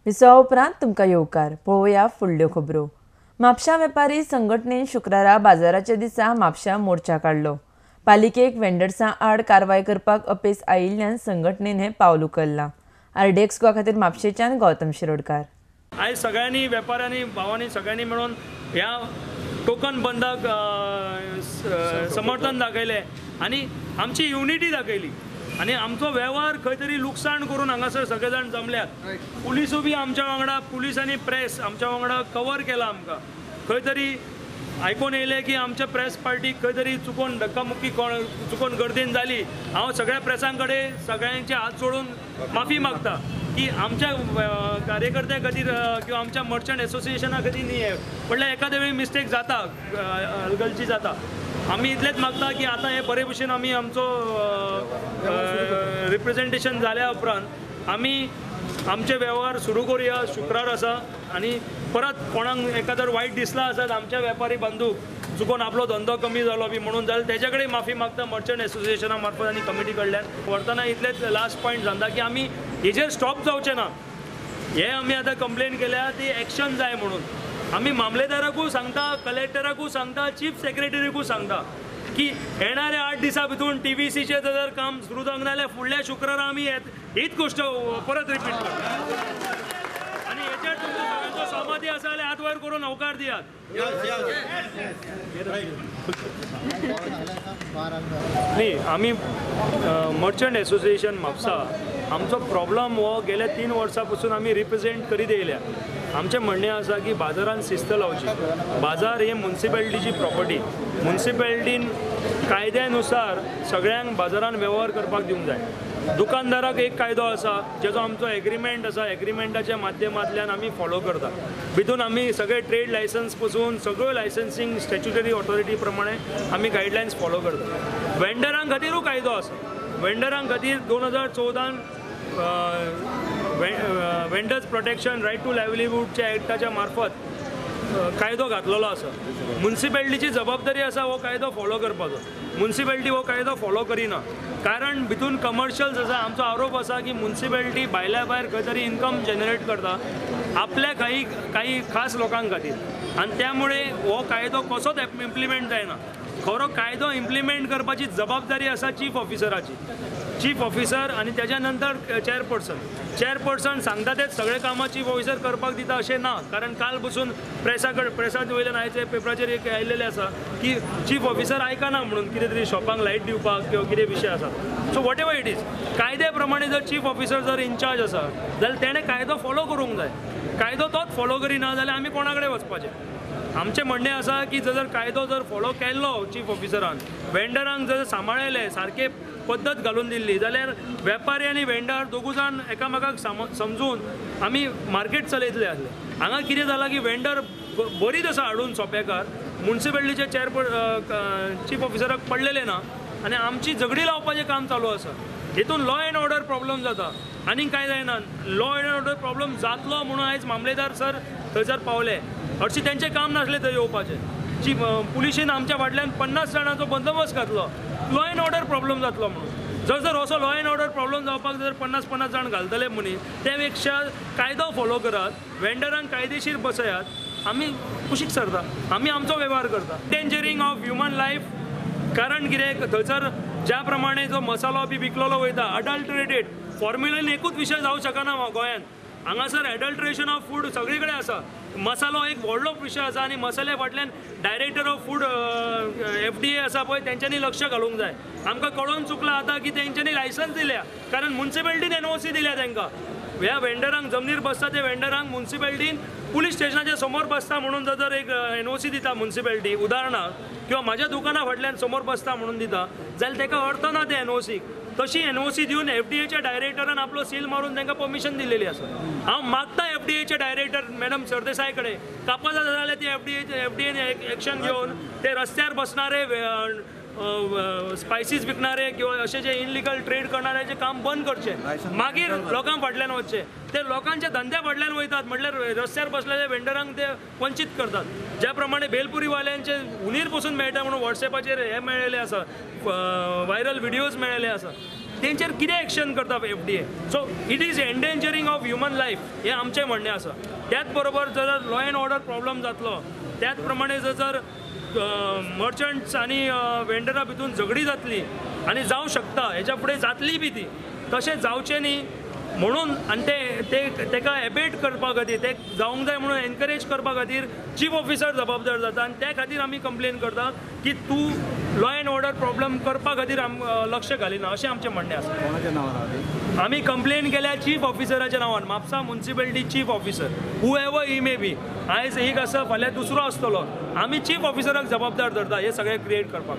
विसवा उपरांत तुमकां येवकार पळोवया फुडल्यो खबरो। म्हापशा वेपारी संघटनेन शुक्रारा बाजाराच्या दिसा म्हापशा मोर्चा काडलो। पालिकेक वेंडर्सां आड कारवाय करपाक अपेस आयिल्ल्यान संघटनेन हें पावल उखल्लां। आरडेक्स गोवा खातीर म्हापशेच्यान गौतम शिरोडकार। आयज सगळ्यांनी वेपाऱ्यांनी भावांनी सगळ्यांनी मेळून ह्या टोकन बंदाक समर्थन दाखयलें आनी आमची युनिटी दाखयली आनी आमचो वेव्हार खंय तरी लुकसाण करून हांगासर सगळे जाण जमल्यात। पुलिसू बी आमच्या वांगडा, पुलीस आनी प्रेस आमच्या वांगडा कवर केला। आमकां खंय तरी आयकून येयलें की आमच्या प्रेस पार्टीक खंय तरी चुकोन धक्कामुक्की चुकोन गर्दीन जाली। हांव सगळ्या प्रेसां कडेन सगळ्यांचे हात जोडून माफी मागता की आमच्या कार्यकर्त्यां खातीर किंवा आमच्या मर्चंट एसोसिएशना खातीर न्ही म्हणल्यार एखाद्या वेळी मिस्टेक जाता, गलती जाता। आमी इतलेंच मागता की आतां हे बरे भशेन आमी आमचो रिप्रेजेंटेशन जाल्या उपरांत आमी आमचे वेव्हार सुरू करूया। शुक्रार आसा आनी परत कोणाक एखादर वायट दिसला आसत आमच्या वेपारी बांदूक चुकोन आपलो धंदो कमी जालो बी म्हणून जाल्यार तेजे कडेन माफी मागता मर्चंट एसोसिएशना मार्फत आनी कमिटी कडल्यान। व्हरतना इतलेच लास्ट पॉयंट सांगता की आमी हेजेर स्टॉप जावचें ना। हे आमी आतां कंप्लेन केल्या ती एक्शन जाय म्हणून आमी मामलेदाराकूय सांगता, कलेक्टराकूय सांगता, चीफ सेक्रेटरीकूय सांगता की येणाऱ्या 8 दिसां भितून TVCचें जर काम सुरू जावंक ना जाल्यार फुडल्या शुक्रारा आमी हीच गोश्ट परत रिपीट करता आनी हेचेर तुमचो सगळ्यांचो सहमती आसा जाल्यार हात वयर करून होकार दियात। न्ही आमी मर्चंट एसोसिएशन म्हापसा आमचो प्रॉब्लम हो गेल्या 3 वर्सां पासून आमी रिप्रेजेंट करीत येयल्या। आमचें म्हणणें आसा की बाजारान शिस्त लावची। बाजार ही म्युनिसिपॅलिटीची प्रॉपर्टी। म्युनिसिपॅलिटीन कायद्यानुसार सगळ्यांक बाजारान वेव्हार करपाक दिवंक जाय। दुकानदाराक एक कायदो आसा जेजो आमचो एग्रीमेंट आसा, एग्रीमेंटाच्या माध्यमांतल्यान आमी फॉलो करता। भितून आमी सगळे ट्रेड लायसन्स पासून सगळ्यो लायसन्सिंग स्टॅच्युटरी ऑथॉरिटी प्रमाणे आमी गायडलायन्स फॉलो करता। वेंडरां खातीरूय कायदो आसा। वेंडरां खातीर 2014 वेंडर्स प्रोटेक्शन रायट टू लायव्हलीहूडच्या एक्टाच्या मार्फत कायदो घातलेलो आसा। म्युनिसिपॅलिटीची जबाबदारी आसा हो कायदो फॉलो करपाचो। म्युनिसिपॅलिटी हो कायदो फॉलो करिना कारण भितून कमर्शियल्स आसा। आमचो आरोप आसा की म्युनिसिपॅलिटी भायल्या भायर खंय तरी इन्कम जनरेट करता आपल्या काही खास लोकांक खातीर आनी त्यामुळे हो कायदो कसोच इम्प्लिमेंट जायना। खरो कायदो इम्प्लिमेंट करपाची जबाबदारी आसा चीफ ऑफिसराची। चीफ ऑफिसर आनी तेच्या नंतर चेअरपर्सन सांगता तेच सगळे कामां चीफ ऑफिसर करपाक दिता अशें ना कारण काल बसून प्रेसांत वयल्यान आयचे पेपराचेर एक आयिल्लें आसा की चीफ ऑफिसर आयकना म्हणून कितें तरी शॉपांक लायट दिवपाक किंवा कितें विशय आसा। So what ever it is कायद्या प्रमाणे जर चीफ ऑफिसर जर इनचार्ज आसा जाल्यार तेणें कायदो फॉलो करूंक जाय। कायदो तोच फॉलो करिना जाल्यार आमी कोणा कडेन वचपाचें। आमचें म्हणणें आसा की जर कायदो जर फॉलो केल्लो चीफ ऑफिसरान वेंडरांक जर सांबाळले सारके पद्दत घालून दिल्ली जाल्यार वेपारी आनी वेंडर दोगूय जाण एकामेकाक समजून आमी मार्केट चलयतले आसले। हांगा कितें जालां की वेंडर बरीच आसा हाडून सोंपेकार म्युनिसिपॅलिटीचे चीफ ऑफिसराक पडलेले ना आनी आमची झगडी लावपाचें काम चालू आसा। हितून लॉ एंड ऑर्डर प्रॉब्लम जाता आनी कांय जायना। लॉ एंड ऑर्डर प्रॉब्लम जातलो म्हणून आयज मामलेदार सर थंयसर पावले। हरशीं तेंचें काम नासलें थंय येवपाचें। पुलिशेन आमच्या फाटल्यान 50 जाणांचो बंदोबस्त घातलो लॉ एंड ऑर्डर प्रॉब्लम जातलो म्हणून। जर असो लॉ एंड ऑर्डर प्रॉब्लम जावपाक जर 50 जाण घालतले मनीस ते पेक्षा कायदो फॉलो करात, वेंडरांक कायदेशीर बसयात, आमी कुशीक सरता, आमी आमचो वेव्हार करता। डेंजरिंग ऑफ ह्युमन लायफ कारण कितें थंयसर ज्या प्रमाणे जो मसालो बी विकलोलो वयता अडल्टरेटेड फॉर्म्युलेन एकूच विशय जावं शकना गोंयांत। हांगासर एडल्ट्रेशन ऑफ फूड सगळे कडेन आसा। मसालो एक व्हडलो विशय आसा आनी मसाल्या फाटल्यान डायरेक्टर ऑफ फूड FDA आसा पळय तेंच्यांनी लक्ष घालूंक जाय। आमकां कळोवन चुकलां आतां की तेंच्यांनी लायसन्स दिल्या कारण म्युनिसिपॅलिटीन NOC दिल्या तांकां। ह्या वेंडरांक जमनीर बसता ते वेंडरांक म्युनिसिपॅलिटीन पुलीस स्टेशनाच्या समोर बसता म्हणून जर एक NOC दिता म्युनिसिपॅलिटी उदाहरणार्थ किंवा म्हाज्या दुकाना फाटल्यान समोर बसता म्हणून दिता जाल्यार ताका अर्थ ना ते NOCक। तशी NOC दिवन FDAच्या डायरेक्टरान आपलो सील मारून तांकां परमिशन दिलेली आसा। हांव मागता FDAचे डायरेक्टर मॅडम सरदेसाय कडेन कापा जाता जाल्यार ती FDAन एक्शन घेवन ते रस्त्यार बसणारे स्पायसीस विकणारे किंवा असे जे इनलिगल ट्रेड करणाऱ्याचे काम बंद करचे मागीर लोकांक फाटल्यान वचचे। ते लोकांच्या धंद्या फाटल्यान वयतात म्हटल्यार रस्त्यार बसलेल्या वेंडरांक ते वंचित करतात। ज्या प्रमाणे भेलपुरीवाल्यांचे उंदीर पसून मेळटा म्हणून व्हॉट्सॅपाचेर हे मेळिल्ले आसा, व्हायरल व्हिडियोज मेळिल्ले आसा। तेंचेर कितें एक्शन करता FDA. So it is endangering of human life हें आमचें म्हणणें आसा. त्याच बरोबर जर लॉ अँड ऑर्डर प्रॉब्लम जातलो त्याच प्रमाणे जर मर्चंट्स आनी वेंडरा भितून झगडी जातली आनी जावं शकता हेच्या फुडें जातली बी ती तशें जावचें न्ही म्हणून आनी तेका एबेट करपा खातीर ते जावंक जाय म्हणून एनकरेज करपा खातीर चीफ ऑफिसर जबाबदार जाता आनी त्या खातीर आमी कंप्लेन करता की तूं लॉ अँड ऑर्डर प्रॉब्लम करपा खातीर लक्ष घालिना अशें आमचें म्हणणें आसा. आमी कंप्लेन केल्या चीफ ऑफिसराच्या नांवान Mapusa municipality chief officer who ever he may be. आयज एक आसा फाल्यां दुसरो आसतलो. आमी चीफ ऑफिसराक जबाबदार धरता हे सगळें क्रिएट करपाक.